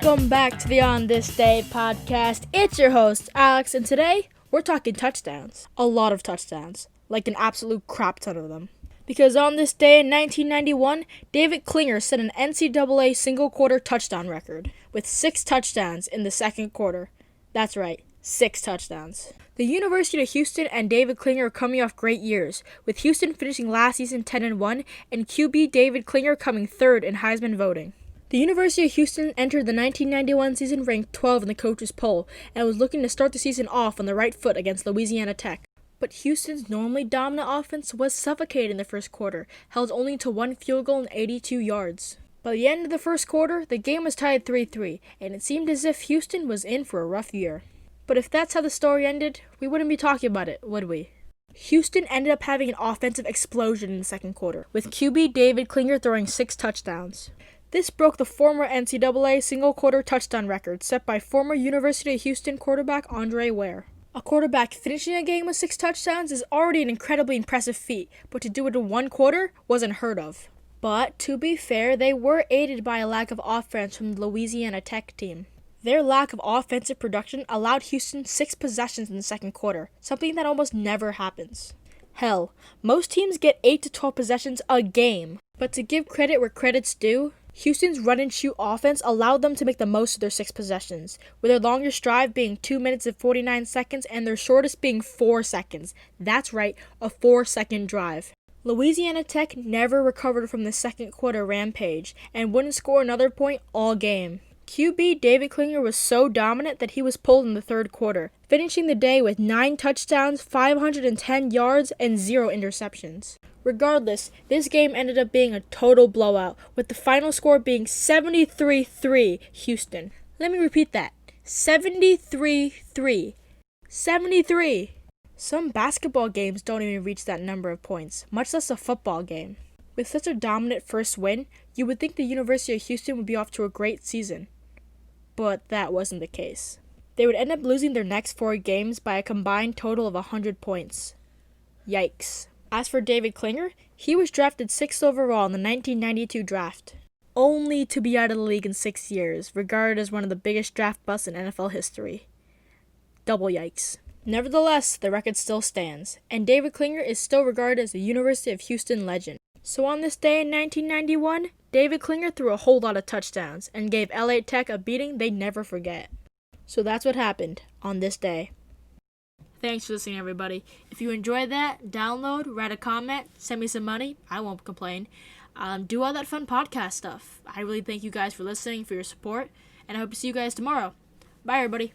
Welcome back to the On This Day podcast. It's your host, Alex, and today we're talking touchdowns. A lot of touchdowns, like an absolute crap ton of them. Because on this day in 1991, David Klingler set an NCAA single-quarter touchdown record with 6 touchdowns in the second quarter. That's right, 6 touchdowns. The University of Houston and David Klingler are coming off great years, with Houston finishing last season 10-1 and QB David Klingler coming third in Heisman voting. The University of Houston entered the 1991 season ranked 12 in the coaches' poll and was looking to start the season off on the right foot against Louisiana Tech. But Houston's normally dominant offense was suffocated in the first quarter, held only to 1 field goal and 82 yards. By the end of the first quarter, the game was tied 3-3, and it seemed as if Houston was in for a rough year. But if that's how the story ended, we wouldn't be talking about it, would we? Houston ended up having an offensive explosion in the second quarter, with QB David Klingler throwing 6 touchdowns. This broke the former NCAA single-quarter touchdown record set by former University of Houston quarterback Andre Ware. A quarterback finishing a game with 6 touchdowns is already an incredibly impressive feat, but to do it in one quarter was unheard of. But, to be fair, they were aided by a lack of offense from the Louisiana Tech team. Their lack of offensive production allowed Houston 6 possessions in the second quarter, something that almost never happens. Hell, most teams get 8 to 12 possessions a game. But to give credit where credit's due, Houston's run-and-shoot offense allowed them to make the most of their 6 possessions, with their longest drive being 2 minutes and 49 seconds and their shortest being 4 seconds. That's right, a 4-second drive. Louisiana Tech never recovered from the second quarter rampage and wouldn't score another point all game. QB David Klingler was so dominant that he was pulled in the third quarter, finishing the day with 9 touchdowns, 510 yards, and 0 interceptions. Regardless, this game ended up being a total blowout, with the final score being 73-3 Houston. Let me repeat that. 73-3. 73! Some basketball games don't even reach that number of points, much less a football game. With such a dominant first win, you would think the University of Houston would be off to a great season. But that wasn't the case. They would end up losing their next 4 games by a combined total of 100 points. Yikes. As for David Klingler, he was drafted 6th overall in the 1992 draft, only to be out of the league in 6 years, regarded as one of the biggest draft busts in NFL history. Double yikes. Nevertheless, the record still stands, and David Klingler is still regarded as a University of Houston legend. So on this day in 1991, David Klingler threw a whole lot of touchdowns and gave LA Tech a beating they never forget. So that's what happened on this day. Thanks for listening, everybody. If you enjoyed that, download, write a comment, send me some money. I won't complain. Do all that fun podcast stuff. I really thank you guys for listening, for your support, and I hope to see you guys tomorrow. Bye, everybody.